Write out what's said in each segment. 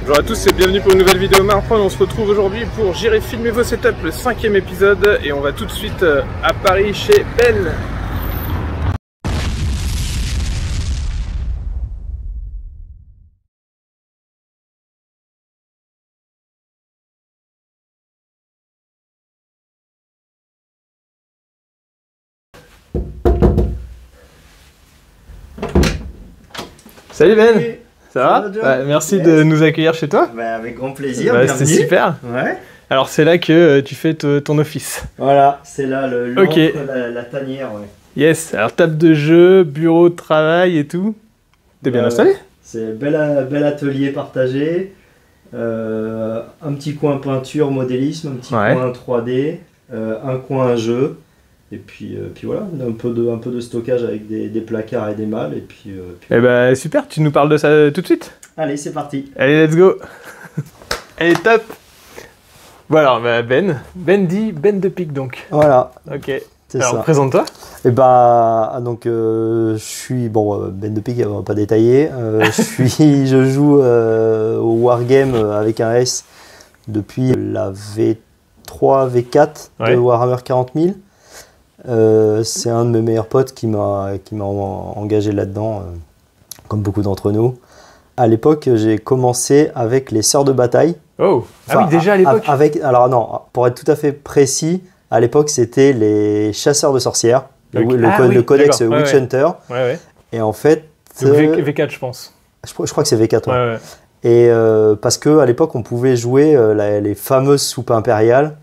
Bonjour à tous et bienvenue pour une nouvelle vidéo Marfan. On se retrouve aujourd'hui pour J'irai filmer vos setups, le 5e épisode, et on va tout de suite à Paris chez Ben. Salut Ben. Oui. Ça va merci de nous accueillir chez toi. Avec grand plaisir, C'était super. Ouais. Alors c'est là que tu fais ton office. Voilà, c'est là Ok. la tanière. Ouais. Yes, alors table de jeu, bureau de travail et tout. T'es bien installé? C'est bel atelier partagé. Un petit coin peinture, modélisme, un petit coin 3D, un coin jeu. Et puis voilà, un peu de stockage avec des placards et des malles. Et puis, Eh ben super, tu nous parles de ça tout de suite? Allez, c'est parti. Allez, let's go. Allez, top. Voilà, bah Ben dit Ben de Pique donc. Voilà. Ok. C'est alors ça. présente-toi. Et bah donc je suis Ben de Pique, on va pas détailler. Je joue au Wargame avec un S depuis la V3, V4 de Warhammer 40 000. C'est un de mes meilleurs potes qui m'a engagé là-dedans, comme beaucoup d'entre nous. À l'époque, j'ai commencé avec les Sœurs de Bataille. Oh, enfin, ah oui, déjà à l'époque. Alors non, pour être tout à fait précis, à l'époque, c'était les Chasseurs de sorcières, le codex Witch Hunter. Ouais. Et en fait, V4, je pense. Je crois que c'est V4. Ouais. Et parce que à l'époque, on pouvait jouer les fameuses soupes impériales,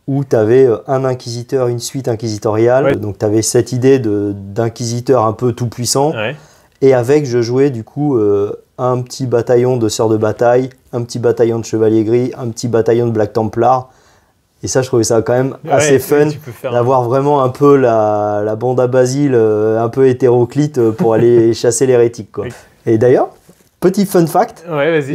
où tu avais un inquisiteur, une suite inquisitoriale. Ouais. Donc tu avais cette idée d'inquisiteur un peu tout puissant. Ouais. Et avec, je jouais du coup un petit bataillon de sœurs de bataille, un petit bataillon de chevaliers gris, un petit bataillon de Black Templar. Et ça, je trouvais ça quand même assez fun d'avoir vraiment un peu la bande à Basile, un peu hétéroclite pour aller chasser l'hérétique, quoi. Oui. Et d'ailleurs, petit fun fact,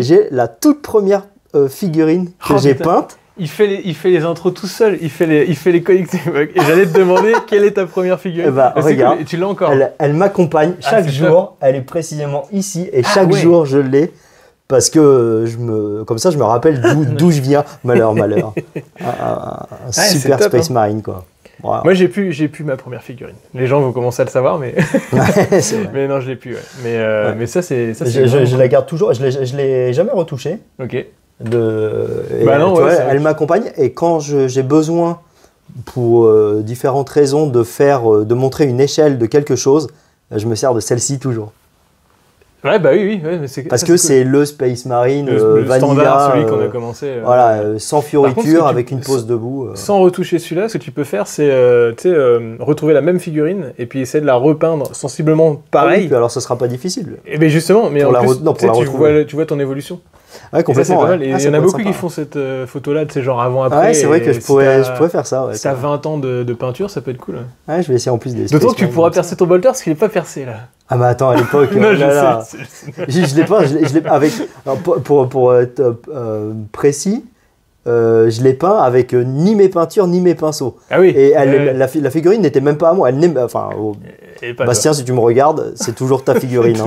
j'ai la toute première figurine que j'ai peinte. Il fait les intros tout seul, il fait les comics. Et j'allais te demander quelle est ta première figurine. Regarde, cool. Tu l'as encore. Elle m'accompagne chaque jour. Top. Elle est précisément ici et chaque jour je l'ai parce que comme ça je me rappelle d'où je viens. Malheur. Un super top, Space Marine, quoi. Wow. Moi j'ai pu ma première figurine. Les gens vont commencer à le savoir, mais mais non, je l'ai plus. Ouais. Mais ça c'est. Je la garde toujours. Je l'ai jamais retouchée. Ok. Elle m'accompagne et quand j'ai besoin pour différentes raisons de montrer une échelle de quelque chose, je me sers de celle-ci toujours. Ouais, bah oui, mais parce que c'est le Space Marine le vanilla, standard, celui qu'on a commencé. Sans fioriture, avec une pose debout. Sans retoucher celui-là, ce que tu peux faire, c'est retrouver la même figurine et puis essayer de la repeindre sensiblement pareil. Oui, alors ce sera pas difficile. Et bien justement, mais en plus, tu vois ton évolution. Ouais, complètement. Ça, c'est pas mal. Et il y en a beaucoup qui font cette photo-là, tu sais, genre avant-après. Ouais, c'est vrai que je pourrais faire ça. Ouais, si t'as 20 ans de peinture, ça peut être cool. Ouais, je vais essayer en plus des. D'autant que tu pourras percer ton bolter parce qu'il est pas percé là. Ah, mais attends, à l'époque. Non, je l'ai pas. Je l'ai avec. Alors, pour être précis. Je l'ai peint avec ni mes peintures ni mes pinceaux. Ah oui. Et la figurine n'était même pas à moi. Bastien, si tu me regardes, c'est toujours ta figurine.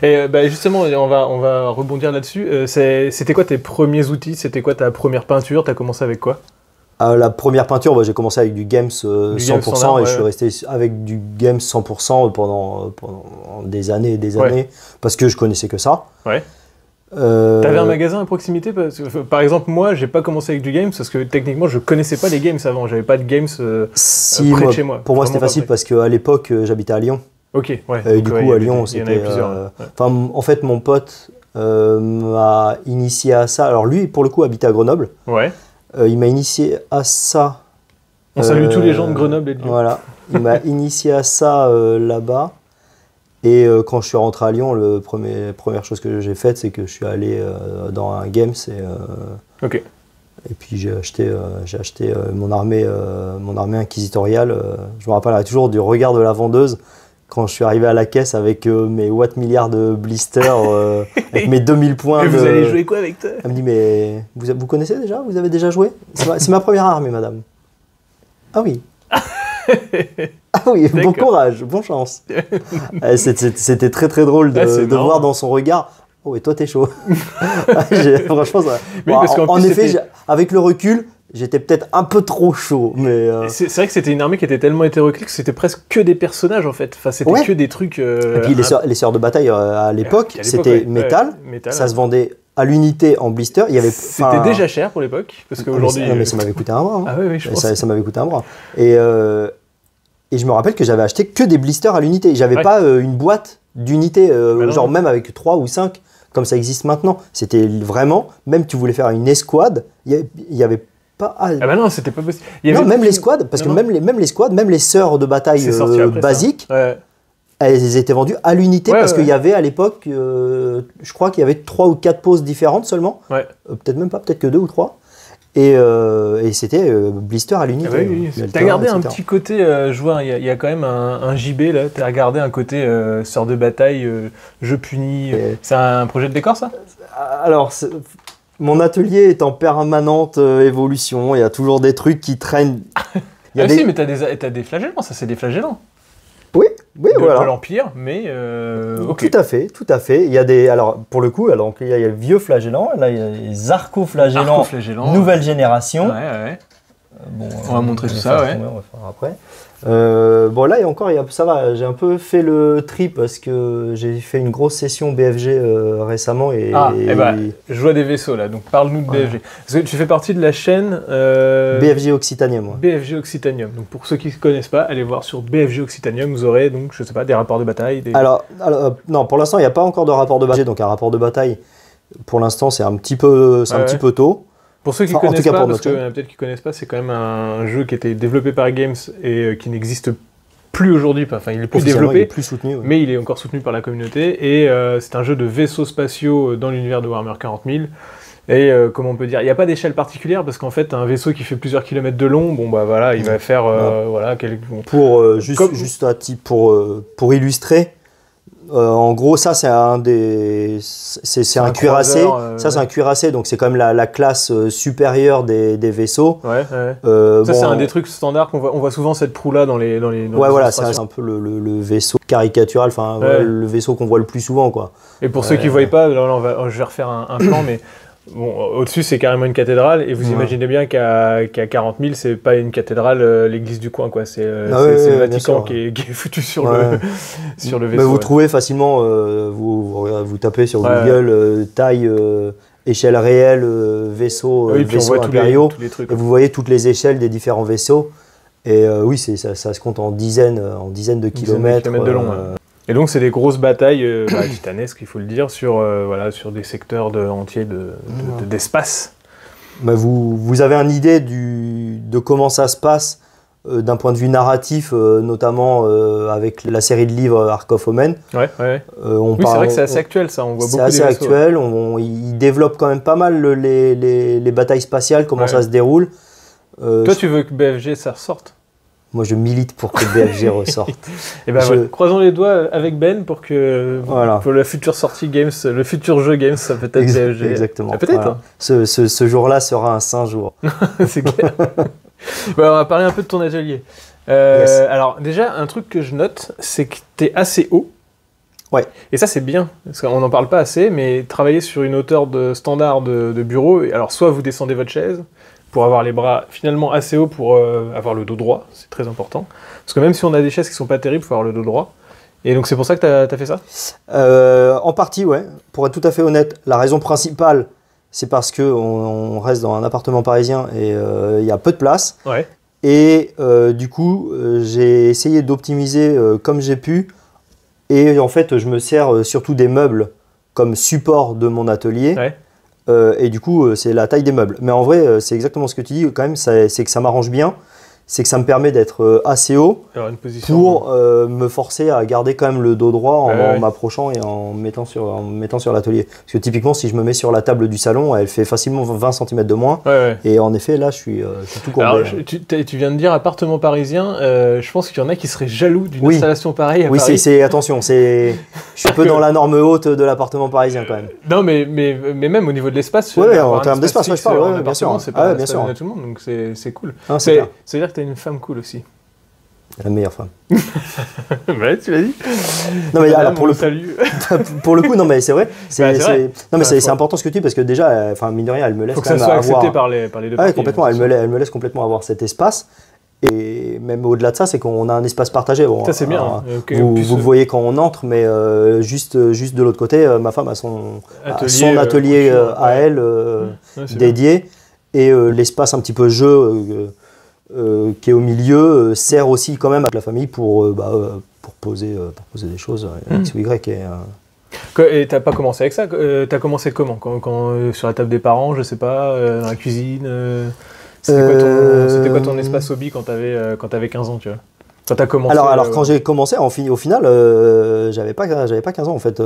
Et justement, on va rebondir là-dessus. C'était quoi tes premiers outils? C'était quoi ta première peinture? T'as commencé avec quoi? La première peinture, j'ai commencé avec du Games 100% standard, et je suis resté avec du Games 100% pendant des années et des années parce que je connaissais que ça. Ouais. T'avais un magasin à proximité par exemple, moi, j'ai pas commencé avec du Games parce que techniquement, je connaissais pas les Games avant. J'avais pas de Games près de chez moi. Pour moi, c'était facile parce qu'à l'époque, j'habitais à Lyon. Ok, ouais. Et du coup, à Lyon, c'était. En fait, mon pote m'a initié à ça. Alors lui, pour le coup, habitait à Grenoble. Ouais. Il m'a initié à ça. On salue tous les gens de Grenoble et de Lyon. Voilà. Il m'a initié à ça là-bas. Et quand je suis rentré à Lyon, la première chose que j'ai faite, c'est que je suis allé dans un Games et puis j'ai acheté mon armée inquisitoriale. Je me rappellerai toujours du regard de la vendeuse quand je suis arrivé à la caisse avec mes watts milliards de blisters, avec mes 2000 points. Et vous allez jouer quoi avec toi? Elle me dit, mais vous connaissez déjà? Vous avez déjà joué? C'est ma première armée, madame. Ah oui. Ah oui, bon courage, bonne chance. C'était très très drôle de voir dans son regard Oh, et toi, t'es chaud. Franchement, ça... Oui, parce qu'en en plus, effet, avec le recul, j'étais peut-être un peu trop chaud. Mais c'est vrai que c'était une armée qui était tellement hétéroclite que c'était presque que des personnages en fait. Enfin, c'était que des trucs. Et puis les sœurs de bataille à l'époque, c'était métal. Ça se vendait à l'unité en blister. C'était déjà cher pour l'époque. Parce qu'aujourd'hui. Mais ça m'avait coûté un bras. Hein. Ah oui, je pense. Ça m'avait coûté un bras. Et je me rappelle que j'avais acheté que des blisters à l'unité. J'avais pas une boîte d'unités, genre même avec 3 ou 5. Comme ça existe maintenant. C'était vraiment, même tu voulais faire une escouade, il y avait pas... Ah bah non, c'était pas possible. Non, même les squads, parce que même les squads, même les sœurs de bataille basiques, elles étaient vendues à l'unité parce qu'il y avait à l'époque, je crois qu'il y avait 3 ou 4 poses différentes seulement. Peut-être même pas, peut-être que 2 ou 3. Et c'était blister à l'unité. Ah bah oui. T'as gardé un petit côté, je vois, il y a quand même un JB là, t'as gardé un côté sœur de bataille, je punis. C'est un projet de décor ça? Alors, mon atelier est en permanente évolution, il y a toujours des trucs qui traînent. Si, mais t'as des flagellants, ça c'est des flagellants. Oui, voilà. De l'Empire, mais Tout à fait. Il y a des, alors pour le coup, il y a le vieux flagellant, là il y a les arco-flagellants, nouvelle génération. Bon, on va montrer tout ça, on va faire après. Là ça va, j'ai un peu fait le tri parce que j'ai fait une grosse session BFG récemment je vois des vaisseaux là, donc parle-nous de BFG. Parce que tu fais partie de la chaîne BFG Occitanium. BFG Occitanium. Donc pour ceux qui ne connaissent pas, allez voir sur BFG Occitanium, vous aurez donc je sais pas des rapports de bataille. Alors non, pour l'instant il n'y a pas encore de rapport de bataille, donc un rapport de bataille pour l'instant c'est un petit peu tôt. Pour ceux qui ne connaissent pas, parce qu'il y en a peut-être qui ne connaissent pas, c'est quand même un jeu qui a été développé par Games et qui n'existe plus aujourd'hui. Enfin, il est plus développé, il est plus soutenu, mais il est encore soutenu par la communauté. Et c'est un jeu de vaisseaux spatiaux dans l'univers de Warhammer 40 000. Et comment on peut dire, il n'y a pas d'échelle particulière parce qu'en fait, un vaisseau qui fait plusieurs kilomètres de long, il va faire pour illustrer. En gros, ça c'est un cuirassé. C'est un cuirassé, donc c'est quand même la classe supérieure des vaisseaux. C'est un des trucs standards qu'on voit. On voit souvent cette proue là dans les. C'est un peu le vaisseau caricatural, le vaisseau qu'on voit le plus souvent, quoi. Et pour ceux qui ne voient pas, je vais refaire un plan, mais. Bon, au-dessus, c'est carrément une cathédrale, et vous imaginez bien qu'à 40 000, c'est pas une cathédrale, l'église du coin, quoi. C'est le Vatican qui est foutu sur le vaisseau. Mais vous trouvez facilement, vous tapez sur Google taille, échelle réelle, vaisseaux impériaux, et vous voyez toutes les échelles des différents vaisseaux. Et ça se compte en dizaines de kilomètres. De long. Et donc c'est des grosses batailles titanesques, il faut le dire, sur des secteurs entiers d'espace. Vous avez une idée de comment ça se passe d'un point de vue narratif, notamment avec la série de livres Ark of Omen. C'est vrai que c'est assez actuel ça, on voit beaucoup de vaisseaux. C'est assez actuel, ils développent quand même pas mal les batailles spatiales, comment ça se déroule. Toi tu veux que BFG ça ressorte? Moi, je milite pour que BFG ressorte. Et croisons les doigts avec Ben pour que pour la future sortie Games, le futur jeu Games, ça peut être BFG. Exactement. Peut-être. Ce jour-là sera un saint jour. C'est clair. On va parler un peu de ton atelier. Alors déjà, un truc que je note, c'est que tu es assez haut. Ouais. Et ça, c'est bien, parce qu'on n'en parle pas assez, mais travailler sur une hauteur de standard de bureau, alors soit vous descendez votre chaise, pour avoir les bras finalement assez hauts pour avoir le dos droit, c'est très important. Parce que même si on a des chaises qui sont pas terribles, il faut avoir le dos droit. Et donc c'est pour ça que tu as fait ça? En partie, ouais. Pour être tout à fait honnête, la raison principale, c'est parce qu'on reste dans un appartement parisien et il y a peu de place. Ouais. Et du coup, j'ai essayé d'optimiser comme j'ai pu. Et en fait, je me sers surtout des meubles comme support de mon atelier. Ouais. Et du coup, c'est la taille des meubles. Mais en vrai, c'est exactement ce que tu dis quand même, c'est que ça m'arrange bien. C'est que ça me permet d'être assez haut pour me forcer à garder quand même le dos droit en m'approchant et en me mettant sur l'atelier. Parce que typiquement, si je me mets sur la table du salon, elle fait facilement 20 cm de moins. Et en effet, là, je suis tout comblé. Alors, tu viens de dire appartement parisien. Je pense qu'il y en a qui seraient jaloux d'une installation pareille à Paris. Attention, je suis un peu dans la norme haute de l'appartement parisien quand même. Non, mais même au niveau de l'espace. En termes d'espace, je parle, bien sûr. C'est pas donné à tout le monde, donc c'est cool. Ça veut dire que t'es une femme cool aussi. La meilleure femme. Ouais, tu l'as dit. Non mais alors, pour le coup, non mais c'est vrai. C'est important ce que tu dis parce que déjà, mine de rien, elle me laisse faut que quand ça même soit avoir... accepté par les deux Ah, parties. complètement. Elle me laisse complètement avoir cet espace. Et même au-delà de ça, c'est qu'on a un espace partagé. Bon, ça c'est bien. Vous le voyez quand on entre, mais juste de l'autre côté, ma femme a son atelier à elle dédié. Et l'espace un petit peu jeu qui est au milieu sert aussi quand même à la famille pour poser des choses X ou Y. Et t'as pas commencé avec ça? T'as commencé comment? Quand sur la table des parents, je sais pas, dans la cuisine C'était quoi ton espace hobby quand t'avais 15 ans, tu vois? Quand t'as commencé quand j'ai commencé, au final, j'avais pas 15 ans en fait.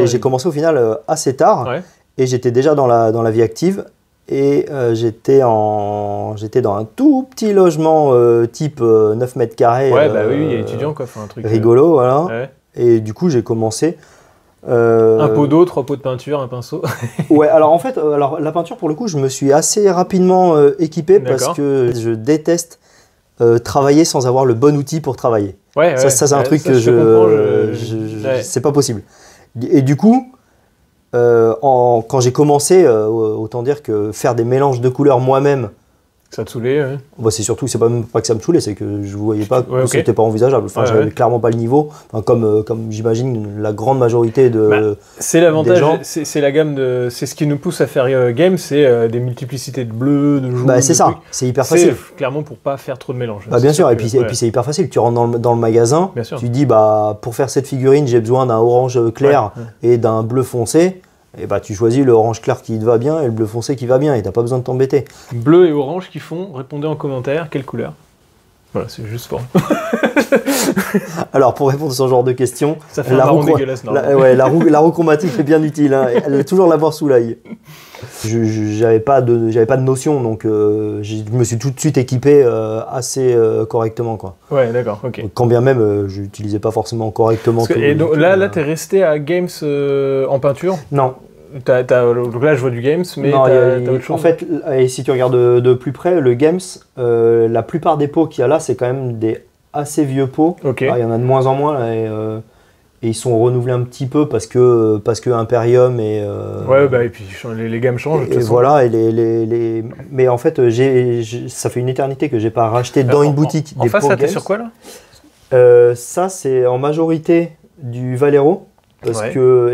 J'ai commencé au final assez tard et j'étais déjà dans la vie active et j'étais dans un tout petit logement type 9 mètres carrés. Ouais, bah oui, étudiant quoi, un truc rigolo, voilà. Ouais. Et du coup, j'ai commencé. Un pot d'eau, 3 pots de peinture, un pinceau. Ouais, alors en fait, la peinture pour le coup, je me suis assez rapidement équipé parce que je déteste travailler sans avoir le bon outil pour travailler. Ouais, ça c'est un truc que c'est pas possible. Et du coup, quand j'ai commencé, autant dire que faire des mélanges de couleurs moi-même. Ça te saoulait, ouais. Bah, c'est pas que ça me saoulait, c'est que je voyais pas que c'était pas envisageable. J'avais clairement pas le niveau, comme j'imagine la grande majorité de. C'est l'avantage, c'est la gamme de. C'est ce qui nous pousse à faire game, c'est des multiplicités de bleus, de jaunes. C'est ça, c'est hyper facile. Clairement pour pas faire trop de mélange. Bien sûr, et puis c'est hyper facile. Tu rentres dans le magasin, tu dis pour faire cette figurine, j'ai besoin d'un orange clair et d'un bleu foncé. Et tu choisis le orange clair qui te va bien et le bleu foncé qui va bien et t'as pas besoin de t'embêter. Bleu et orange qui font, répondez en commentaire, quelle couleur? Voilà, c'est juste pour... Alors pour répondre à ce genre de questions, ça fait un marron dégueulasse. La roue chromatique est bien utile, hein, elle est toujours l'avoir sous l'œil. J'avais pas de notion, donc je me suis tout de suite équipé assez correctement, quoi. Ouais, d'accord, ok. Quand bien même, je n'utilisais pas forcément correctement. Et donc là, t'es resté à Games en peinture? Non. Donc là, je vois du Games, mais non, t'as autre chose? En fait, et si tu regardes de plus près, le Games, la plupart des pots qu'il y a là, c'est quand même des assez vieux pots. Okay. Alors, il y en a de moins en moins, là, et ils sont renouvelés un petit peu parce que Imperium et et puis les gammes changent. Et voilà, mais en fait ça fait une éternité que j'ai pas racheté dans une boutique des pots. En face, t'es sur quoi là? Ça c'est en majorité du Valero et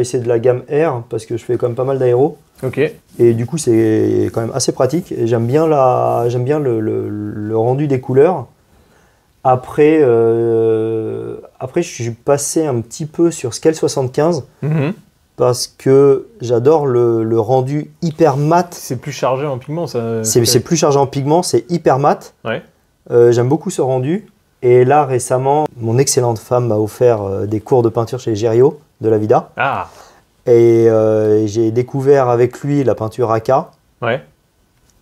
c'est de la gamme R parce que je fais quand même pas mal d'aéro. Ok. Et du coup c'est quand même assez pratique et j'aime bien le rendu des couleurs. Après, je suis passé un petit peu sur Scale 75 parce que j'adore le rendu hyper mat. C'est plus chargé en pigment, ça. C'est plus chargé en pigment, c'est hyper mat. Ouais. J'aime beaucoup ce rendu. Et là, récemment, mon excellente femme m'a offert des cours de peinture chez Gerio de la Vida. Ah. Et j'ai découvert avec lui la peinture AK. Ouais.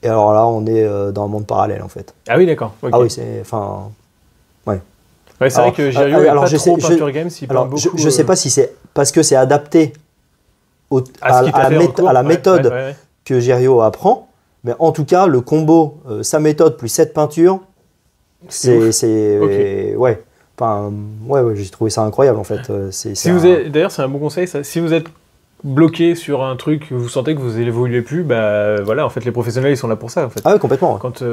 Et alors là, on est dans un monde parallèle en fait. Ah oui, d'accord. Okay. Ah oui, c'est... Enfin... Ouais, c'est vrai que Gerio est pas trop peinture game, s'il peint beaucoup. Je sais pas si c'est parce que c'est adapté à la méthode que Gerio apprend, mais en tout cas, le combo, sa méthode plus cette peinture, c'est ouais. Enfin, j'ai trouvé ça incroyable en fait. D'ailleurs, c'est un bon conseil, ça. Si vous êtes bloqué sur un truc, vous sentez que vous évoluez plus, voilà, en fait, les professionnels, ils sont là pour ça, en fait. Ah oui, complètement. Quand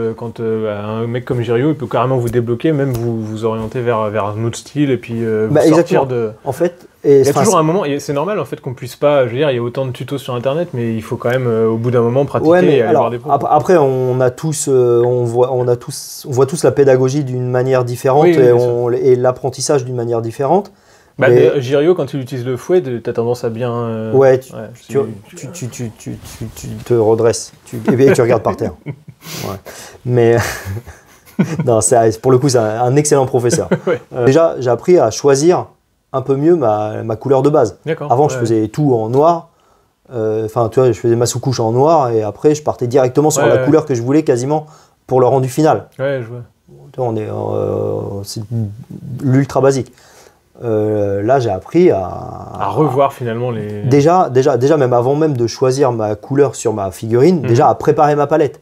un mec comme Gerio, il peut carrément vous débloquer, même vous orienter vers un autre style, et puis sortir de... En fait... il y a toujours un moment, et c'est normal, en fait, qu'on puisse pas... Je veux dire, il y a autant de tutos sur Internet, mais il faut quand même, au bout d'un moment, pratiquer et aller voir des pros. Après, on voit tous la pédagogie d'une manière différente et l'apprentissage d'une manière différente. Gerio, quand tu utilises le fouet, tu as tendance à bien... tu te redresses et tu regardes par terre. Ouais. Mais non, pour le coup, c'est un excellent professeur. Déjà, j'ai appris à choisir un peu mieux ma couleur de base. Avant, je faisais tout en noir. Enfin, tu vois, je faisais ma sous-couche en noir et après, je partais directement sur la couleur que je voulais quasiment pour le rendu final. Ouais, je vois. Tu vois, c'est l'ultra basique. Là, j'ai appris à revoir finalement les... Déjà, même avant même de choisir ma couleur sur ma figurine, déjà à préparer ma palette.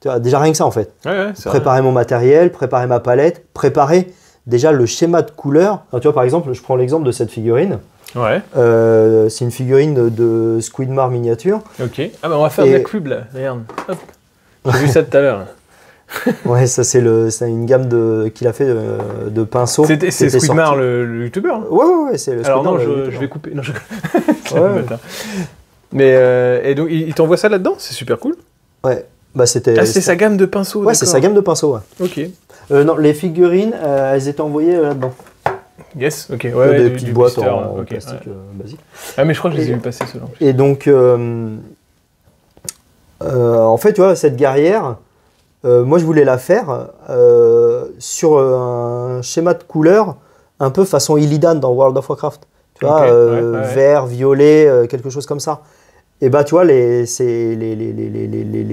Tu vois, déjà rien que ça en fait. Ouais, préparer mon matériel, préparer ma palette, préparer déjà le schéma de couleur. Alors, tu vois, par exemple, je prends l'exemple de cette figurine. Ouais. C'est une figurine de Squidmar miniature. Ok. Ah bah on va faire de la cube là, regarde. Hop. J'ai vu ça tout à l'heure. Ouais, ça c'est une gamme qu'il a fait de pinceaux. C'est Squidmar le youtubeur. Ouais, c'est le Squidmar. Alors non, je vais couper. Non, ouais. Mais et donc il t'envoie ça là-dedans, c'est super cool. Ouais. Bah c'est sa gamme de pinceaux. Ouais, c'est sa gamme de pinceaux. Ouais. Ok. Non, les figurines, elles étaient envoyées là-dedans. Yes, ok. Ouais, des petites boîtes en plastique basique. Ah mais je crois que je les ai vu passer ceux-là. Et donc, en fait, tu vois, cette guerrière, moi je voulais la faire sur un schéma de couleur un peu façon Illidan dans World of Warcraft. Tu vois, vert, violet, quelque chose comme ça. Et bah tu vois, les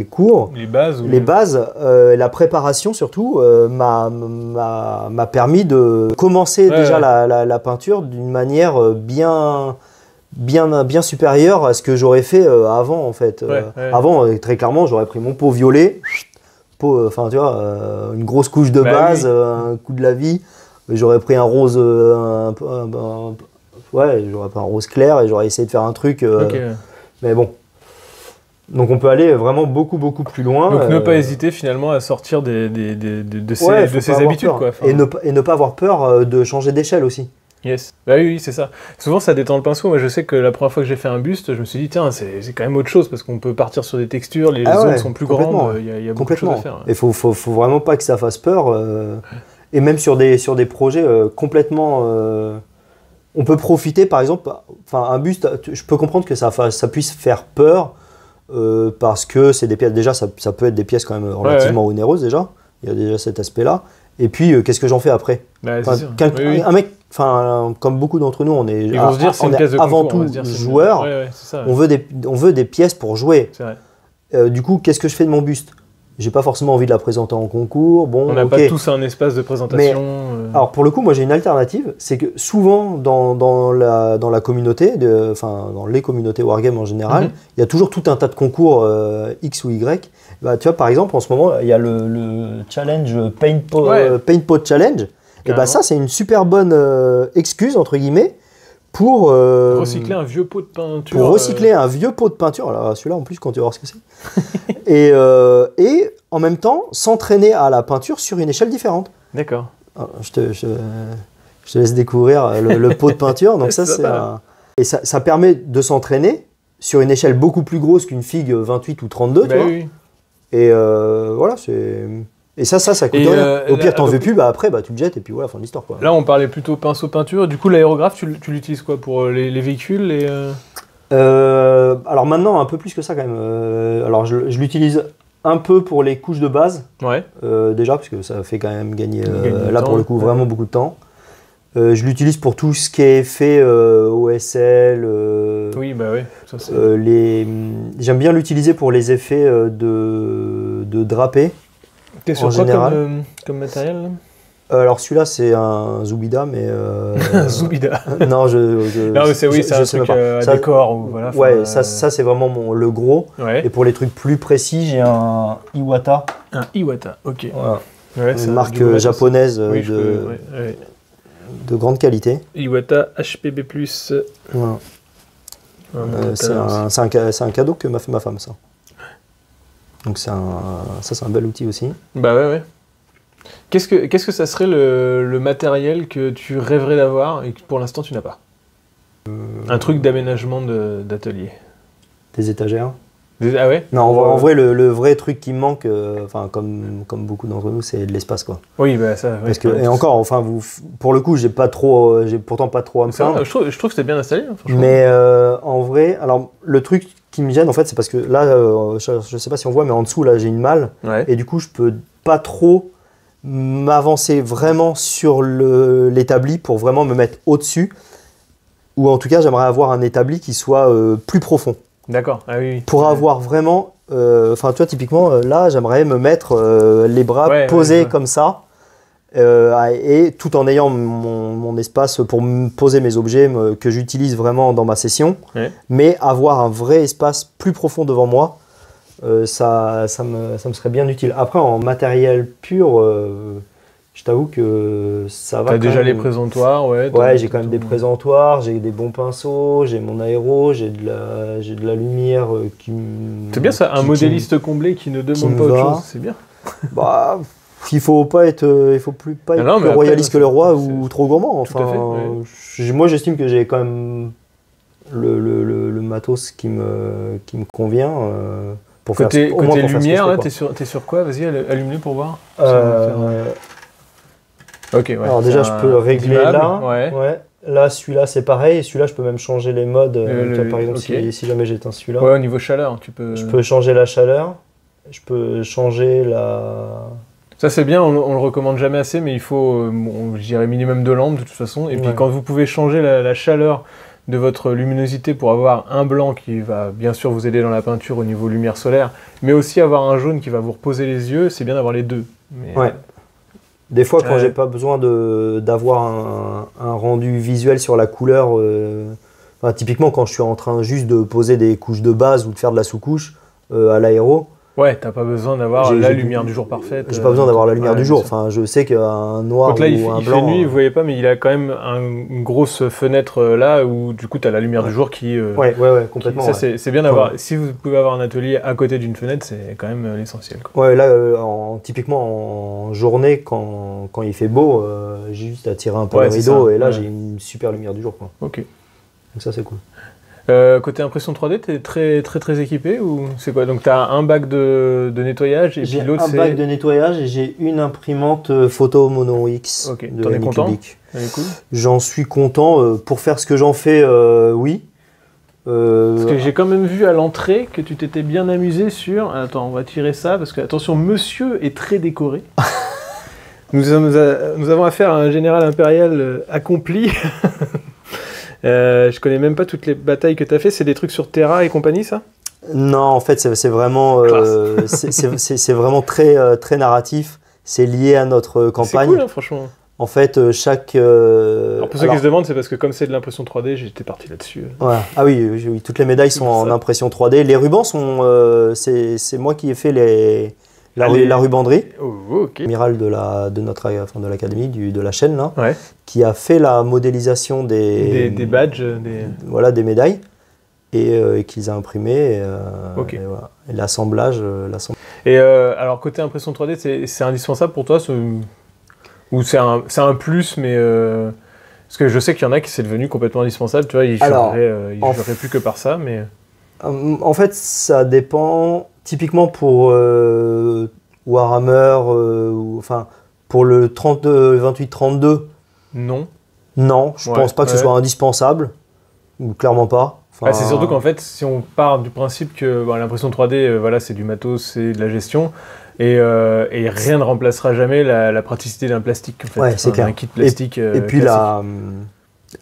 cours, les bases, la préparation surtout, m'a permis de commencer déjà la peinture d'une manière bien supérieure à ce que j'aurais fait avant en fait. Avant, très clairement, j'aurais pris mon pot violet, enfin tu vois, une grosse couche de base, un coup de la vie. J'aurais pris un rose, j'aurais pris un rose clair et j'aurais essayé de faire un truc. Mais bon. Donc on peut aller vraiment beaucoup plus loin. Donc ne pas hésiter finalement à sortir de ses habitudes. Quoi. Enfin... Et ne pas avoir peur de changer d'échelle aussi. Yes. Bah oui, c'est ça. Souvent ça détend le pinceau. Moi je sais que la première fois que j'ai fait un buste, je me suis dit tiens c'est quand même autre chose parce qu'on peut partir sur des textures, les zones sont plus grandes, il y a beaucoup de choses à faire. Il faut vraiment pas que ça fasse peur. Et même sur des projets complètement... on peut profiter par exemple, un buste, je peux comprendre que ça puisse faire peur parce que c'est des pièces, déjà ça peut être des pièces quand même relativement onéreuses déjà, il y a déjà cet aspect là. Et puis qu'est-ce que j'en fais après? Un mec, comme beaucoup d'entre nous, on est avant tout joueur, on veut des pièces pour jouer. Du coup, qu'est-ce que je fais de mon buste? J'ai pas forcément envie de la présenter en concours. Bon, on n'a pas tous un espace de présentation. Alors pour le coup, moi j'ai une alternative, c'est que souvent dans la communauté, dans les communautés Wargame en général, il y a toujours tout un tas de concours X ou Y. Bah, tu vois, par exemple, en ce moment, il y a le challenge Paint Pot Challenge. Et bah ça, c'est une super bonne excuse, entre guillemets, pour recycler un vieux pot de peinture. Pour recycler un vieux pot de peinture. Alors celui-là, en plus, quand tu vas voir ce que c'est. Et en même temps, s'entraîner à la peinture sur une échelle différente. D'accord. Je te laisse découvrir le pot de peinture. Donc ça, c'est et ça permet de s'entraîner sur une échelle beaucoup plus grosse qu'une figue 28 ou 32. Tu vois. Oui. Et voilà, c'est... Et ça coûte rien. Au pire, t'en veux plus, après, tu le jettes et puis voilà, fin de l'histoire. Là, on parlait plutôt pinceau peinture. Du coup, l'aérographe, tu l'utilises quoi pour les véhicules alors maintenant, un peu plus que ça quand même. Alors, je l'utilise un peu pour les couches de base. Ouais. Déjà, parce que ça fait quand même gagner là, pour le coup, vraiment beaucoup de temps. Je l'utilise pour tout ce qui est effet OSL. Oui, bah oui. Ça, j'aime bien l'utiliser pour les effets de drapé. T'es sur quoi comme matériel là? Alors celui-là c'est un Zoubida, mais un Zoubida. Non, non mais c'est un truc à décor ou voilà. Ouais, ça c'est vraiment le gros. Ouais. Et pour les trucs plus précis, j'ai un Iwata. Un Iwata, ok. Voilà. Ouais, une marque japonaise de grande qualité. Iwata HPB+. Voilà. C'est un cadeau que m'a fait ma femme, ça. Donc c'est un bel outil aussi. Bah ouais. Qu'est-ce que ça serait le matériel que tu rêverais d'avoir et que pour l'instant tu n'as pas? Un truc d'aménagement d'atelier. Des étagères. Ah ouais? Non, en vrai, le vrai truc qui me manque, comme beaucoup d'entre nous, c'est de l'espace, quoi. Oui, bah ça. Parce que, et encore, pour le coup, j'ai pourtant pas trop à me plaindre. Je trouve que c'est bien installé, hein, franchement. Mais en vrai, alors le truc qui me gêne, en fait, c'est parce que là, je sais pas si on voit, mais en dessous, là, j'ai une malle, et du coup, je peux pas trop m'avancer vraiment sur l'établi pour vraiment me mettre au-dessus, ou en tout cas, j'aimerais avoir un établi qui soit plus profond. D'accord, ah oui. Pour avoir vraiment, tu vois, typiquement, là, j'aimerais me mettre les bras posés comme ça, et tout en ayant mon espace pour me poser mes objets que j'utilise vraiment dans ma session, mais avoir un vrai espace plus profond devant moi, ça me serait bien utile. Après, en matériel pur, je t'avoue que ça va. T'as déjà les présentoirs, ouais. Ouais, j'ai quand même des présentoirs, j'ai des bons pinceaux, j'ai mon aéro, j'ai de la lumière qui me... C'est bien ça, un modéliste comblé qui ne demande pas autre chose, c'est bien. Bah, il faut pas être plus royaliste que le roi ou trop gourmand. Enfin, moi j'estime que j'ai quand même le matos qui me convient pour faire côté au moins pour lumière, là, t'es sur quoi? Vas-y, allume-le pour voir. Ok, ouais. Alors déjà, je peux régler là. Ouais. Là, celui-là, c'est pareil. Et celui-là, je peux même changer les modes. Par exemple, si jamais j'éteins celui-là. Ouais, au niveau chaleur, tu peux... Je peux changer la chaleur. Je peux changer la... Ça, c'est bien, on le recommande jamais assez, mais il faut, je dirais, minimum 2 lampes de toute façon. Et puis, quand vous pouvez changer la chaleur de votre luminosité pour avoir un blanc qui va bien sûr vous aider dans la peinture au niveau lumière solaire, mais aussi avoir un jaune qui va vous reposer les yeux, c'est bien d'avoir les deux. Mais, ouais. Des fois, quand j'ai pas besoin d'avoir un rendu visuel sur la couleur, typiquement quand je suis en train juste de poser des couches de base ou de faire de la sous-couche à l'aéro. Ouais, t'as pas besoin d'avoir la lumière du jour parfaite. J'ai pas besoin d'avoir la lumière du jour. Enfin, je sais qu'un noir donc là, ou un blanc... il fait nuit, vous voyez pas, mais il a quand même une grosse fenêtre là où du coup t'as la lumière du jour qui... ouais, complètement. Ça, c'est bien d'avoir... Si vous pouvez avoir un atelier à côté d'une fenêtre, c'est quand même l'essentiel. Ouais, là, typiquement en journée, quand il fait beau, j'ai juste à tirer un peu le rideau et là, j'ai une super lumière du jour, quoi. Ok. Donc ça, c'est cool. Côté impression 3D, t'es très équipé ou c'est quoi? Donc t'as un bac de nettoyage et puis l'autre c'est... J'ai un bac de nettoyage et j'ai une imprimante photo Mono X. Ok, t'en es content? Elle est cool. J'en suis content. Pour faire ce que j'en fais, oui. Parce que j'ai quand même vu à l'entrée que tu t'étais bien amusé sur... Attends, on va tirer ça parce que, attention, monsieur est très décoré. Nous avons affaire à un général impérial accompli. Je connais même pas toutes les batailles que tu as fait. C'est des trucs sur Terra et compagnie, ça? Non, en fait, c'est vraiment, c'est vraiment très narratif. C'est lié à notre campagne. C'est cool, hein, franchement. En fait, chaque... Alors pour ceux qui se demandent, c'est parce que comme c'est de l'impression 3D, j'étais parti là-dessus. Ouais. Ah oui, toutes les médailles sont en impression 3D. Les rubans sont... c'est moi qui ai fait la rubanderie. Oh, ok. Amiral de l'académie, de la chaîne, là, qui a fait la modélisation des badges, voilà, des médailles, et qui les a imprimés. Et voilà. Et l'assemblage. Et alors, côté impression 3D, c'est indispensable pour toi ou c'est un plus, mais... Parce que je sais qu'il y en a qui c'est devenu complètement indispensable, tu vois, ils joueraient plus que par ça, mais... En fait, ça dépend... Typiquement pour Warhammer, enfin pour le 28-32. Non. Non, je pense pas que ce soit indispensable, ou clairement pas. Enfin, c'est surtout qu'en fait, si on part du principe que l'impression 3D, voilà, c'est du matos, c'est de la gestion, et rien ne remplacera jamais la praticité d'un plastique. En fait. Ouais, c'est clair. Un kit plastique. Et puis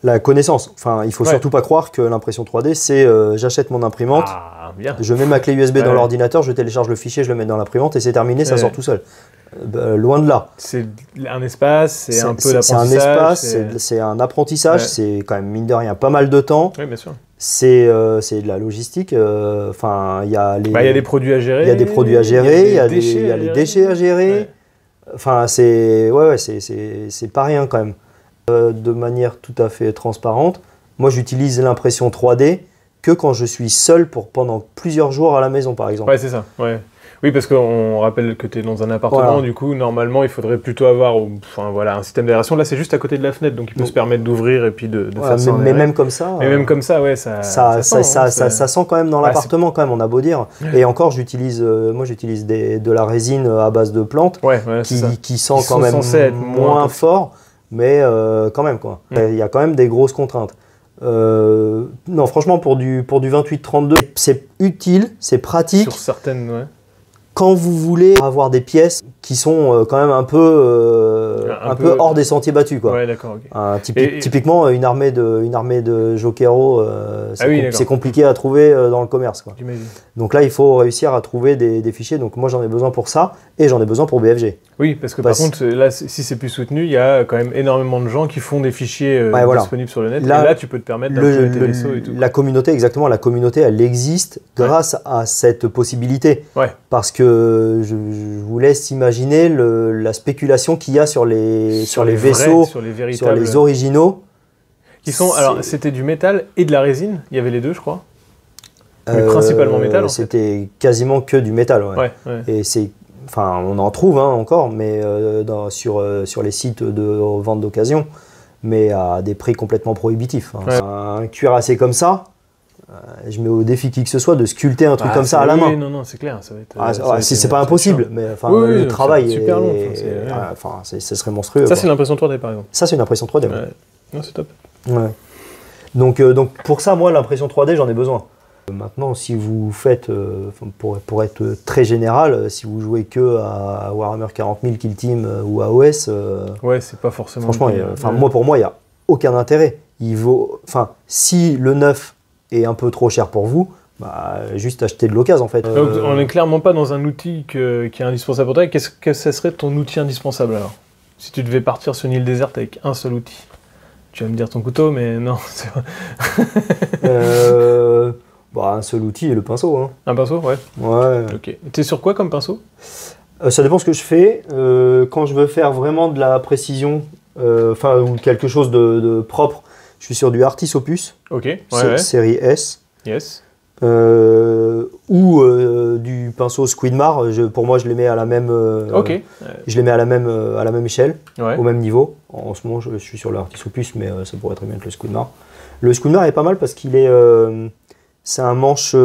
la connaissance. Enfin, il faut surtout pas croire que l'impression 3D, c'est j'achète mon imprimante, je mets ma clé USB dans l'ordinateur, je télécharge le fichier, je le mets dans l'imprimante et c'est terminé, ça sort tout seul. Loin de là. C'est un espace, c'est un peu d'apprentissage. C'est un espace, c'est un apprentissage, c'est quand même mine de rien pas mal de temps. Oui, bien sûr. C'est de la logistique. Enfin, il y a des produits à gérer. Il y a des produits à gérer, il y a les déchets à gérer. Enfin, c'est pas rien quand même. De manière tout à fait transparente, moi j'utilise l'impression 3D que quand je suis seul pendant plusieurs jours à la maison, par exemple. Ouais, c'est ça. Ouais. Oui, parce qu'on rappelle que tu es dans un appartement, du coup, normalement, il faudrait plutôt avoir un système d'aération. Là, c'est juste à côté de la fenêtre, donc il peut se permettre d'ouvrir et puis de faire ça. Mais même comme ça... Mais même comme ça, ouais, ça sent quand même dans l'appartement, quand même, on a beau dire. Et encore, j'utilise de la résine à base de plantes, qui sent quand même moins fort, mais quand même, quoi. Il y a quand même des grosses contraintes. Non, franchement, pour du 28-32, c'est utile, c'est pratique. Sur certaines, quand vous voulez avoir des pièces qui sont quand même un peu hors des sentiers battus, quoi. Ouais, d'accord. Okay. Typiquement, une armée de Jokero, c'est compliqué à trouver dans le commerce, quoi. J'imagine. Donc là, il faut réussir à trouver des fichiers. Donc moi, j'en ai besoin pour ça et j'en ai besoin pour BFG. Oui, parce que par contre, là, si c'est plus soutenu, il y a quand même énormément de gens qui font des fichiers disponibles sur le net. Là, et là, tu peux te permettre d'installer tes vaisseaux et tout. La communauté, exactement, elle existe grâce à cette possibilité. Ouais. Parce que je vous laisse imaginer la spéculation qu'il y a sur les vaisseaux, sur les originaux. Qui sont, alors, c'était du métal et de la résine, il y avait les deux, je crois. Mais principalement métal, en fait. C'était quasiment que du métal, ouais. Et enfin, on en trouve encore, mais sur les sites de vente d'occasion, mais à des prix complètement prohibitifs. Un cuirassé comme ça, je mets au défi qui que ce soit de sculpter un truc comme ça à la main. Non, c'est clair. Ça va être, c'est pas impossible, mais le travail est super long. Ce serait monstrueux. Ça, c'est l'impression 3D, par exemple. Ça, c'est une impression 3D. Ouais. Non, c'est top. Ouais. Donc pour ça, moi, l'impression 3D, j'en ai besoin. Maintenant, si vous faites, pour être très général, si vous jouez que à Warhammer 40 000 Kill Team ou à OS, c'est pas forcément. Franchement, pour moi, il n'y a aucun intérêt. Si le neuf est un peu trop cher pour vous, juste acheter de l'occasion en fait. Donc, on n'est clairement pas dans un outil qui est indispensable pour toi. Qu'est-ce que ça serait ton outil indispensable alors? Si tu devais partir sur une île déserte avec un seul outil, tu vas me dire ton couteau, mais non. Un seul outil et le pinceau. Un pinceau, ouais. Ouais. Ok. T'es sur quoi comme pinceau? Ça dépend ce que je fais. Quand je veux faire vraiment de la précision, ou quelque chose de propre, je suis sur du Artis Opus. Ok. Série S. Yes. Ou du pinceau Squidmar. Pour moi, je les mets à la même. Je les mets à la même échelle, au même niveau. En ce moment, je suis sur le Artis Opus, mais ça pourrait très bien être le Squidmar. Le Squidmar est pas mal parce qu'il est. C'est un manche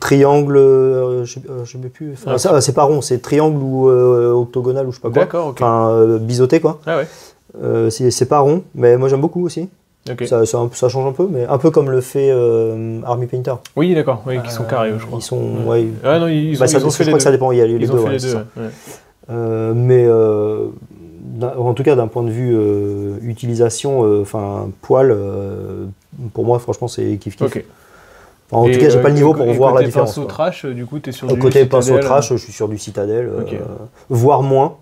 triangle, je sais plus. C'est pas rond, c'est triangle ou octogonal ou je sais pas quoi. D'accord, ok. Biseauté quoi. Ah ouais. C'est pas rond, mais moi j'aime beaucoup aussi. Okay. Ça change un peu, mais un peu comme le fait Army Painter. Oui, d'accord, qui sont carrés, je crois. Ils sont, ils ont fait je crois que ça dépend, il y a les deux. Fait les deux, mais en tout cas, d'un point de vue utilisation, poil, pour moi, franchement, c'est kiff-kiff. Okay. En tout cas, j'ai pas le niveau pour voir la différence. Côté pinceau trash, du coup, t'es sur du côté Citadel. Pinceau trash, je suis sur du Citadel, voire moins.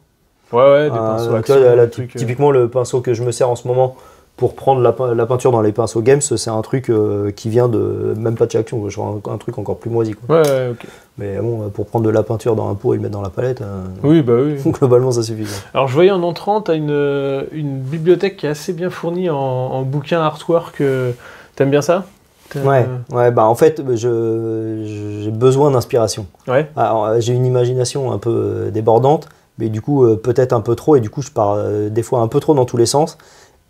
Ouais, des pinceaux action, typiquement, le pinceau que je me sers en ce moment pour prendre la peinture dans les pinceaux Games, c'est un truc qui vient de, même pas de chez Action, un truc encore plus moisi. Quoi. Ouais, ok. Mais bon, pour prendre de la peinture dans un pot et le mettre dans la palette, oui. Globalement, ça suffit. Alors, je voyais en entrant, tu as une bibliothèque qui est assez bien fournie en bouquins artwork. T'aimes bien ça? Ouais, en fait, j'ai besoin d'inspiration. Ouais. Alors, j'ai une imagination un peu débordante, mais du coup, peut-être un peu trop, et du coup, je pars des fois un peu trop dans tous les sens.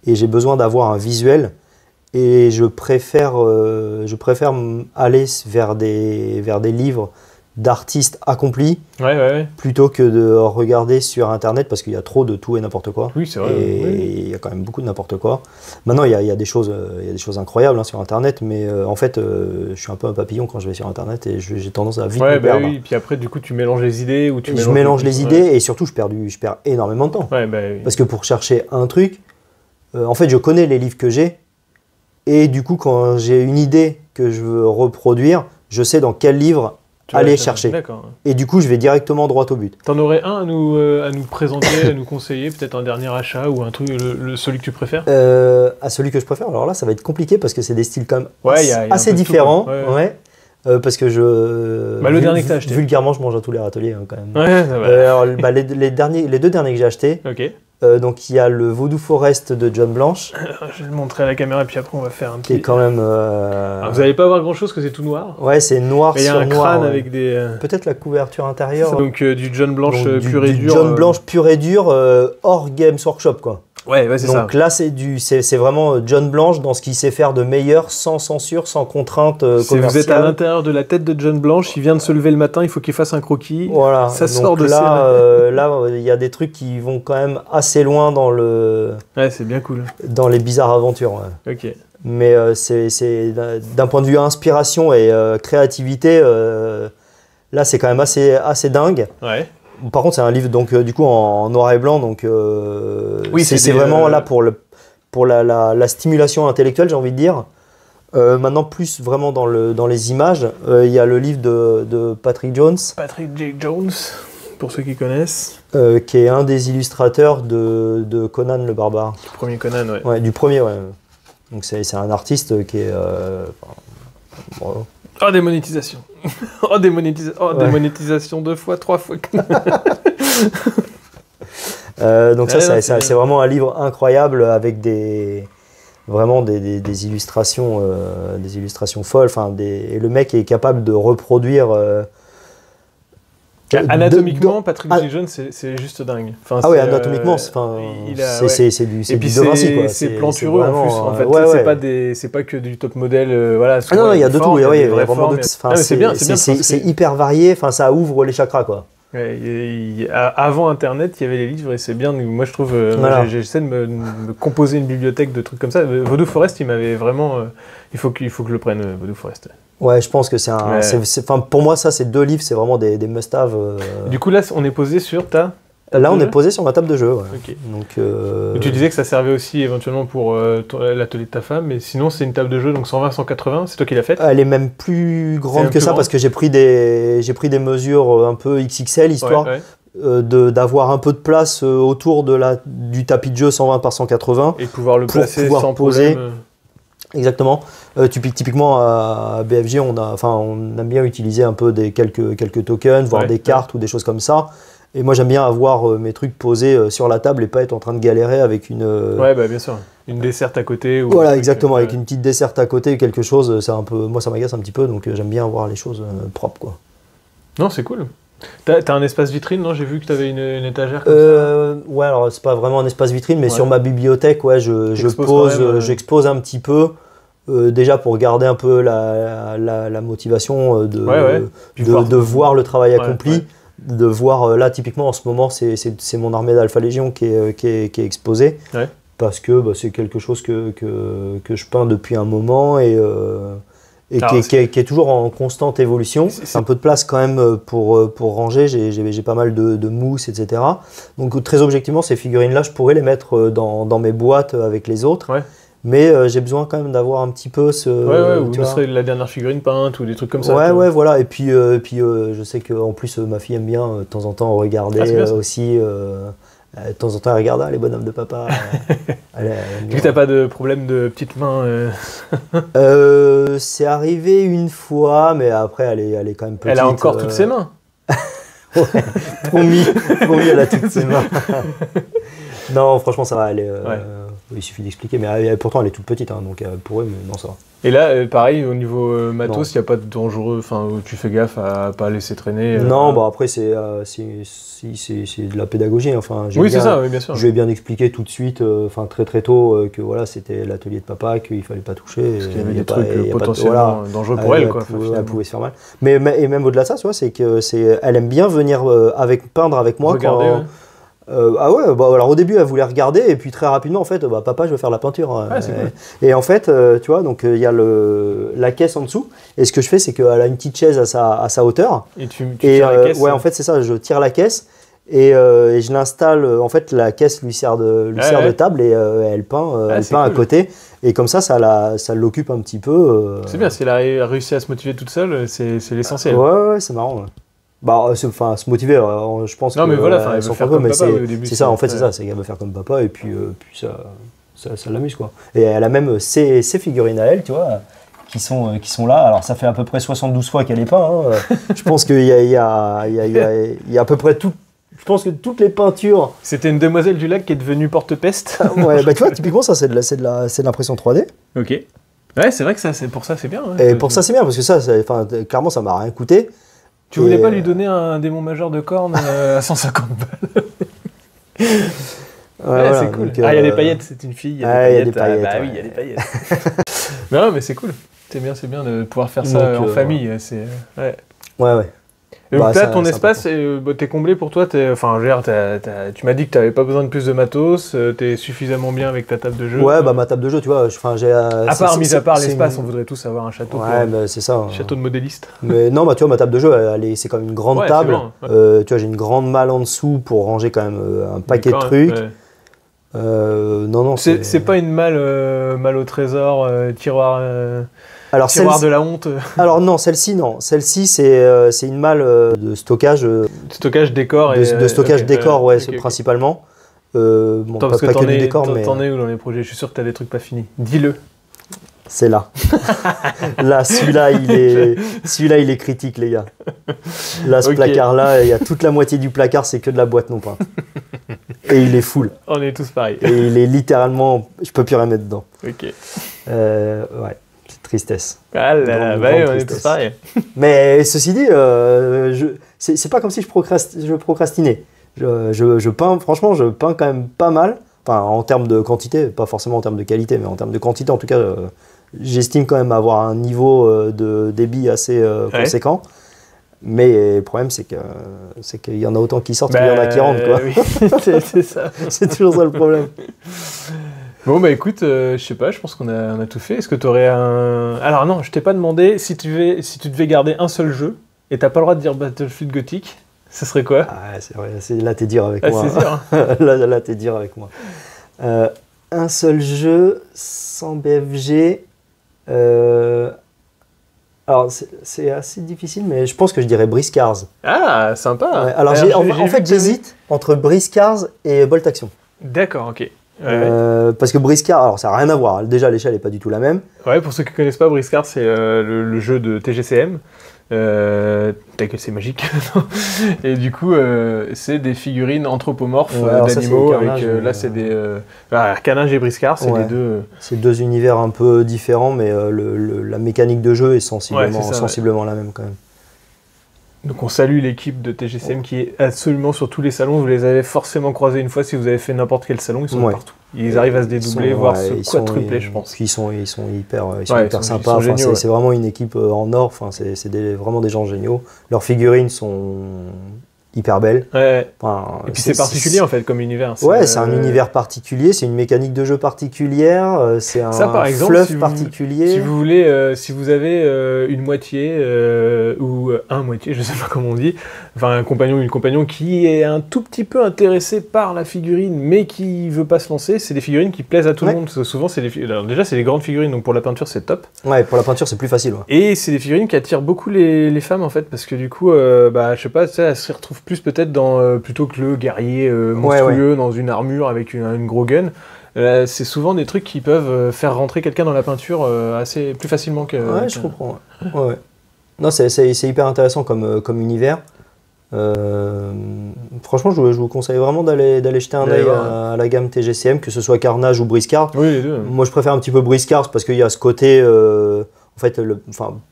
Et j'ai besoin d'avoir un visuel et je préfère aller vers des livres d'artistes accomplis plutôt que de regarder sur internet parce qu'il y a trop de tout et n'importe quoi. Oui, c'est vrai. Et il y a quand même beaucoup de n'importe quoi. Maintenant, il y a des choses incroyables sur internet, mais en fait, je suis un peu un papillon quand je vais sur internet et j'ai tendance à vite me perdre. Oui, puis après, du coup, tu mélanges les idées ou je mélange les idées et surtout, je perds énormément de temps. Parce que pour chercher un truc, en fait, je connais les livres que j'ai et du coup, quand j'ai une idée que je veux reproduire, je sais dans quel livre aller chercher. D'accord. Et du coup, je vais directement droit au but. T'en aurais un à nous présenter, à nous conseiller, peut-être un dernier achat ou un truc, celui que tu préfères? À celui que je préfère, alors là, ça va être compliqué parce que c'est des styles quand même assez différents. Parce que le dernier que t'as acheté. Vulgairement, je mange à tous les râteliers quand même. Ouais, ça va. Alors, les deux derniers que j'ai achetés. Ok. Donc il y a le Voodoo Forest de John Blanche. Je vais le montrer à la caméra et puis après on va faire un petit. Qui est quand même. Alors, vous n'allez pas voir grand chose parce que c'est tout noir. Ouais, c'est noir sur noir. Il y a un crâne avec des. Peut-être la couverture intérieure. Donc du John Blanche pur et dur. John Blanche pur et dur hors Games Workshop quoi. Ouais, c'est ça. Donc là, c'est vraiment John Blanche dans ce qu'il sait faire de meilleur, sans censure, sans contrainte commerciale. Vous êtes à l'intérieur de la tête de John Blanche, il vient de se lever le matin, il faut qu'il fasse un croquis. Voilà. Ça sort de là, il y a des trucs qui vont quand même assez loin dans le. Ouais, c'est bien cool. Dans les bizarres aventures. Ouais. Ok. Mais c'est d'un point de vue inspiration et créativité, là, c'est quand même assez dingue. Ouais. Par contre, c'est un livre donc du coup en noir et blanc, donc c'est vraiment là pour la stimulation intellectuelle, j'ai envie de dire. Maintenant, plus vraiment dans les images, il y a le livre de Patrick Jones. Patrick J. Jones, pour ceux qui connaissent. Qui est un des illustrateurs de Conan le Barbare. Du premier Conan, ouais. Ouais, du premier, ouais. Donc c'est un artiste qui est Oh, démonétisation. Oh, démonétisation 2 fois, 3 fois. Donc c'est vraiment un livre incroyable avec vraiment des illustrations folles. Et le mec est capable de reproduire. Anatomiquement, Patrick Gilligan, c'est juste dingue. Enfin, ah oui, anatomiquement, c'est du De Vinci, quoi. C'est plantureux en plus. En fait, c'est pas que du top modèle. Voilà. Ah non, il y a de tout. Il y a vraiment c'est hyper varié. Enfin, ça ouvre les chakras, quoi. Avant Internet, il y avait les livres et c'est bien. Moi, je trouve, j'essaie de me composer une bibliothèque de trucs comme ça. Vaudou Forest, il m'avait vraiment. Il faut que je le prenne, Vaudou Forest. Ouais, je pense que c'est un. Pour moi, ça, ces 2 livres, c'est vraiment des must-have. Du coup, là, on est posé sur ta. Là, on est posé sur ma table de jeu. Ouais. Okay. Donc, tu disais que ça servait aussi éventuellement pour l'atelier de ta femme, mais sinon, c'est une table de jeu, donc 120-180, c'est toi qui l'as faite? Elle est même plus grande que ça parce que j'ai pris des mesures un peu XXL, histoire d'avoir un peu de place autour du tapis de jeu 120 par 180. Et pouvoir le placer sans poser. Problème. Exactement. Typiquement à BFG, on aime bien utiliser un peu quelques tokens, voire des cartes ou des choses comme ça. Et moi, j'aime bien avoir mes trucs posés sur la table et pas être en train de galérer avec une. Ouais, bien sûr. Une desserte à côté. Ou voilà, exactement. Avec une petite desserte à côté, quelque chose, c'est un peu. Moi, ça m'agace un petit peu, donc j'aime bien avoir les choses propres, quoi. Non, c'est cool. T'as un espace vitrine, non? J'ai vu que t'avais une étagère comme ça. Ouais, alors c'est pas vraiment un espace vitrine, mais sur ma bibliothèque, j'expose un petit peu. Déjà pour garder un peu la motivation de voir le travail accompli, de voir là typiquement en ce moment c'est mon armée d'Alpha Légion qui est exposée, parce que c'est quelque chose que je peins depuis un moment et qui est toujours en constante évolution. C'est un peu de place quand même pour ranger, j'ai pas mal de mousse, etc. Donc très objectivement, ces figurines-là, je pourrais les mettre dans mes boîtes avec les autres. Mais j'ai besoin quand même d'avoir un petit peu ce. Ou ce serait la dernière figurine peinte ou des trucs comme ça. Voilà. Et puis je sais qu'en plus ma fille aime bien de temps en temps regarder aussi. De temps en temps, elle regarde les bonhommes de papa. Du coup, t'as pas de problème de petites mains C'est arrivé une fois, mais après, elle est quand même petite. Elle a encore toutes ses mains. Promis, elle a toutes ses mains. Non, franchement, ça va. Il suffit d'expliquer, mais pourtant, elle est toute petite, hein, donc pour eux, mais non, ça va. Et là, pareil, au niveau matos, il n'y a pas de dangereux, enfin, tu fais gaffe à pas laisser traîner. Non, après, c'est de la pédagogie. Enfin, c'est ça, bien sûr. Je lui ai bien expliqué tout de suite, très tôt, que voilà, c'était l'atelier de papa, qu'il fallait pas toucher. Parce qu'il y avait des trucs potentiellement dangereux pour elle, quoi. Elle pouvait se faire mal. Mais même au-delà de ça, tu vois, c'est elle aime bien venir peindre avec moi. Regarder, alors au début elle voulait regarder et puis très rapidement en fait papa je veux faire la peinture. Et en fait tu vois donc il y a la caisse en dessous et ce que je fais c'est qu'elle a une petite chaise à sa hauteur et tu tires la caisse. Ouais, en fait c'est ça, je tire la caisse et je l'installe, en fait la caisse lui sert de table et elle peint à côté et comme ça l'occupe un petit peu. C'est bien, si elle a réussi à se motiver toute seule, c'est l'essentiel. Ouais, c'est marrant. Se motiver, je pense non, mais voilà, elle veut faire comme papa au début. C'est ça, en fait, c'est ça, c'est qu'elle veut faire comme papa, et puis ça l'amuse, quoi. Et elle a même ses figurines à elle, tu vois, qui sont là. Alors, ça fait à peu près 72 fois qu'elle est peinte. Hein. Je pense qu'il y a à peu près tout. Je pense que toutes les peintures. C'était une demoiselle du lac qui est devenue porte-peste. Ouais, tu vois, typiquement, ça, c'est de l'impression 3D. Ok. Ouais, c'est vrai que pour ça, c'est bien. Ouais. Et pour ça, c'est bien, parce que ça, clairement, ça m'a rien coûté. Tu voulais pas lui donner un démon majeur de corne à 150 balles? C'est cool. Il y a des paillettes, c'est une fille. Il y a des paillettes. Oui, il y a des paillettes. Mais non, mais c'est cool. C'est bien de pouvoir faire ça en famille. Ouais. Donc là, ton espace, t'es comblé pour toi. Tu m'as dit que t'avais pas besoin de plus de matos. T'es suffisamment bien avec ta table de jeu. Ouais, ma table de jeu, tu vois. Mis à part l'espace, on voudrait tous avoir un château. Ouais, c'est ça. Château de modéliste. Mais non, tu vois, ma table de jeu, c'est comme une grande table. Tu vois, j'ai une grande malle en dessous pour ranger quand même un paquet de trucs. Non. C'est pas une malle au trésor, tiroir. Alors, tiroir de la honte. Alors non, celle-ci non. Celle-ci c'est une malle de stockage. Stockage décor de stockage décor, principalement. Parce que pas que du décor, mais. T'en es où dans les projets? Je suis sûr que t'as des trucs pas finis. Dis-le. C'est là. Là, celui-là, il est critique, les gars. Là, ce placard-là, il y a toute la moitié du placard, c'est que de la boîte non peinte. Et il est full. On est tous pareils. Et il est littéralement... Je peux plus rien mettre dedans. Ok. Ouais, c'est tristesse. Ah là, on est tous pareils. Mais ceci dit, c'est pas comme si je procrastinais. Je peins, franchement, je peins quand même pas mal. Enfin, en termes de quantité, pas forcément en termes de qualité, mais en termes de quantité, en tout cas, j'estime quand même avoir un niveau de débit assez conséquent. Mais le problème, c'est qu'il y en a autant qui sortent qu'il y en a qui rentrent, quoi. Oui, c'est ça. C'est toujours ça le problème. Bon, bah écoute, je sais pas, je pense qu'on a tout fait. Est-ce que tu aurais un... Alors non, je t'ai pas demandé si tu devais garder un seul jeu, et t'as pas le droit de dire Battlefield Gothic, ça serait quoi? Ah, c'est vrai, là t'es dur avec moi. C'est dur. Là t'es dur avec moi. Un seul jeu sans BFG. Alors c'est assez difficile, mais je pense que je dirais Briscars. Ah, sympa. Ouais, alors en fait j'hésite entre Briscars et Bolt Action. D'accord, ok. Parce que Briscars, alors ça n'a rien à voir. Déjà l'échelle n'est pas du tout la même. Ouais, pour ceux qui ne connaissent pas, Briscars, c'est le jeu de TGCM. Ta gueule, c'est magique. Et du coup, c'est des figurines anthropomorphes d'animaux. Là, c'est des. Carnage et Briscars, c'est les deux. C'est deux univers un peu différents, mais la mécanique de jeu est sensiblement la même quand même. Donc on salue l'équipe de TGCM qui est absolument sur tous les salons. Vous les avez forcément croisés une fois si vous avez fait n'importe quel salon, ils sont partout. Ils arrivent à se dédoubler, voire se quadrupler, je pense. Ils sont hyper sympas. C'est vraiment une équipe en or. Enfin, c'est vraiment des gens géniaux. Leurs figurines sont hyper belle. Enfin, et puis c'est particulier en fait comme univers. C'est un univers particulier, c'est une mécanique de jeu particulière, c'est un fluff particulier. Si vous voulez, si vous avez une moitié ou un moitié, je sais pas comment on dit, enfin un compagnon ou une compagnon qui est un tout petit peu intéressé par la figurine mais qui veut pas se lancer, c'est des figurines qui plaisent à tout le monde. Souvent c'est alors déjà c'est des grandes figurines, donc pour la peinture c'est top. Ouais, pour la peinture c'est plus facile. Ouais. Et c'est des figurines qui attirent beaucoup les femmes en fait, parce que du coup, je sais pas, elles se retrouvent plus peut-être dans plutôt que le guerrier monstrueux dans une armure avec une gros gun. C'est souvent des trucs qui peuvent faire rentrer quelqu'un dans la peinture assez plus facilement que. Ouais, je comprends. Ouais. Non, c'est hyper intéressant comme univers. Franchement, je vous conseille vraiment d'aller jeter un œil à la gamme TGCM, que ce soit Carnage ou Briscars. Oui, les deux. Moi, je préfère un petit peu Briscars parce qu'il y a ce côté. En fait,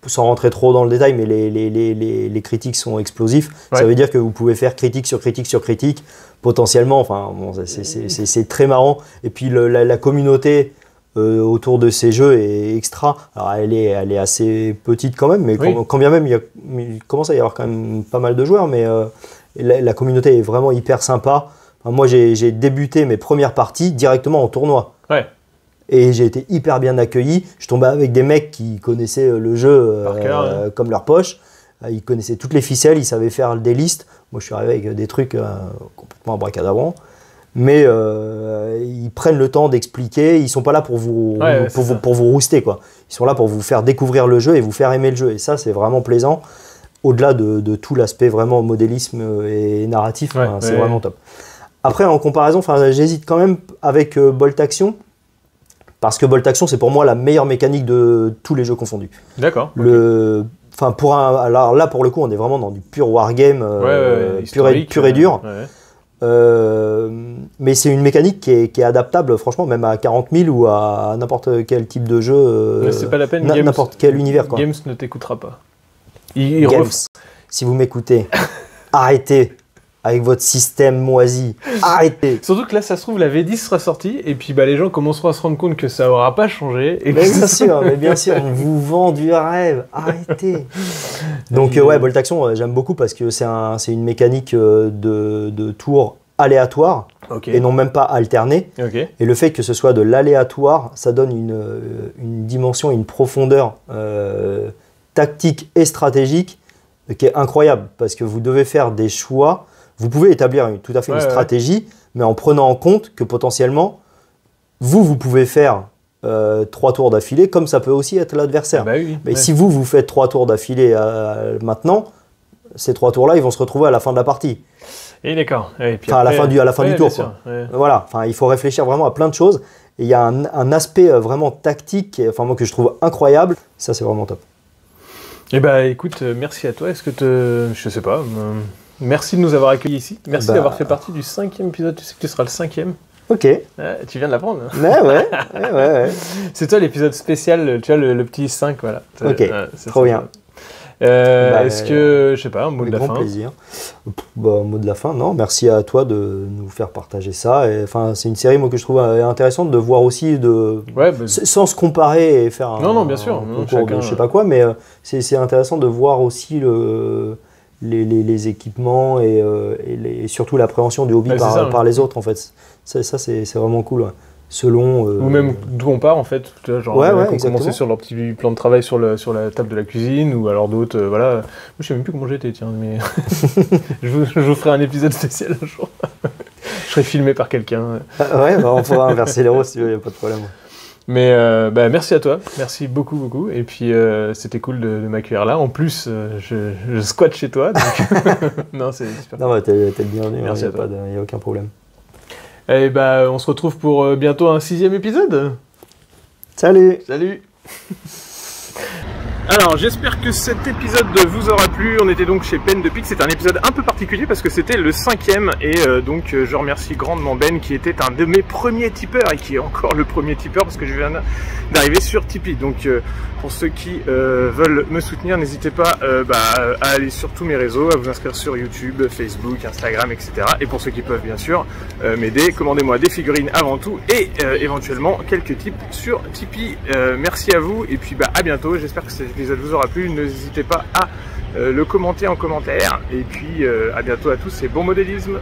sans rentrer trop dans le détail, mais les critiques sont explosifs. Ouais. Ça veut dire que vous pouvez faire critique sur critique sur critique, potentiellement. Enfin, bon, c'est très marrant. Et puis la communauté autour de ces jeux est extra. Alors, elle est assez petite quand même, mais quand bien même, il commence à y avoir quand même pas mal de joueurs. Mais la communauté est vraiment hyper sympa. Enfin, moi, j'ai débuté mes premières parties directement en tournoi. Ouais. Et j'ai été hyper bien accueilli. Je tombais avec des mecs qui connaissaient le jeu comme leur poche. Ils connaissaient toutes les ficelles, ils savaient faire des listes. Moi, je suis arrivé avec des trucs complètement abracadabrants. Mais ils prennent le temps d'expliquer. Ils ne sont pas là pour vous rouster, quoi. Ils sont là pour vous faire découvrir le jeu et vous faire aimer le jeu. Et ça, c'est vraiment plaisant. Au-delà de tout l'aspect vraiment modélisme et narratif, c'est vraiment top. Après, en comparaison, j'hésite quand même avec Bolt Action. Parce que Bolt Action, c'est pour moi la meilleure mécanique de tous les jeux confondus. D'accord. Alors là, pour le coup, on est vraiment dans du pur wargame, pur et dur. Mais c'est une mécanique qui est adaptable, franchement, même à 40 000 ou à n'importe quel type de jeu. Mais c'est pas la peine, n'importe quel univers. Quoi. Games ne t'écoutera pas. Games, si vous m'écoutez, arrêtez avec votre système moisi. Arrêtez. Surtout que là, ça se trouve, la V10 sera sortie, et puis les gens commenceront à se rendre compte que ça n'aura pas changé. Et mais bien sûr, on vous vend du rêve. Arrêtez. Donc Bolt Action, j'aime beaucoup parce que c'est une mécanique de tour aléatoire, et non même pas alternée. Et le fait que ce soit de l'aléatoire, ça donne une dimension, une profondeur tactique et stratégique qui est incroyable, parce que vous devez faire des choix. Vous pouvez établir tout à fait une stratégie, mais en prenant en compte que potentiellement, vous pouvez faire 3 tours d'affilée, comme ça peut aussi être l'adversaire. Mais si vous faites 3 tours d'affilée maintenant, ces 3 tours-là, ils vont se retrouver à la fin de la partie. Et d'accord. Enfin, à la fin du tour. Quoi. Voilà. Enfin, il faut réfléchir vraiment à plein de choses. Et il y a un aspect vraiment tactique, enfin, moi, que je trouve incroyable. Ça, c'est vraiment top. Eh ben, écoute, merci à toi. Est-ce que je sais pas. Merci de nous avoir accueillis ici. Merci d'avoir fait partie du 5e épisode. Tu sais que tu seras le 5e. Ok. Tu viens de l'apprendre. Ouais. C'est toi l'épisode spécial, tu vois, le petit 5, voilà. Ok, trop bien. Est-ce que, je sais pas, un mot de la fin? Grand plaisir. Mot de la fin, non. Merci à toi de nous faire partager ça. Enfin, c'est une série moi, que je trouve intéressante de voir aussi, sans se comparer et faire non, bien sûr. Chacun, je sais pas quoi, mais c'est intéressant de voir aussi les équipements et surtout l'appréhension du hobby par les autres, en fait. Ça c'est vraiment cool. Ouais. Selon ou même d'où on part en fait, tu vois, genre on commençait sur leur petit plan de travail sur la table de la cuisine, ou alors d'autres voilà. Moi je sais même plus comment j'étais, tiens, mais je vous ferai un épisode spécial un jour. Je serai filmé par quelqu'un. On pourra inverser les rôles si tu veux, y a pas de problème. Mais merci à toi, merci beaucoup, et puis c'était cool de m'accueillir là. En plus je squatte chez toi, donc non, c'est super. Non, t'es le bienvenu, merci à toi. Il n'y a aucun problème. Et on se retrouve pour bientôt un 6e épisode. Salut. Alors j'espère que cet épisode vous aura plu. On était donc chez Ben de Pique. C'était un épisode un peu particulier parce que c'était le 5e. Et donc je remercie grandement Ben qui était un de mes premiers tipeurs et qui est encore le premier tipeur parce que je viens d'arriver sur Tipeee. Donc pour ceux qui veulent me soutenir, n'hésitez pas à aller sur tous mes réseaux, à vous inscrire sur YouTube, Facebook, Instagram, etc. Et pour ceux qui peuvent bien sûr m'aider, commandez-moi des figurines avant tout et éventuellement quelques tips sur Tipeee. Merci à vous et puis à bientôt. J'espère que cet épisode vous aura plu. N'hésitez pas à le commenter en commentaire. Et puis à bientôt à tous et bon modélisme.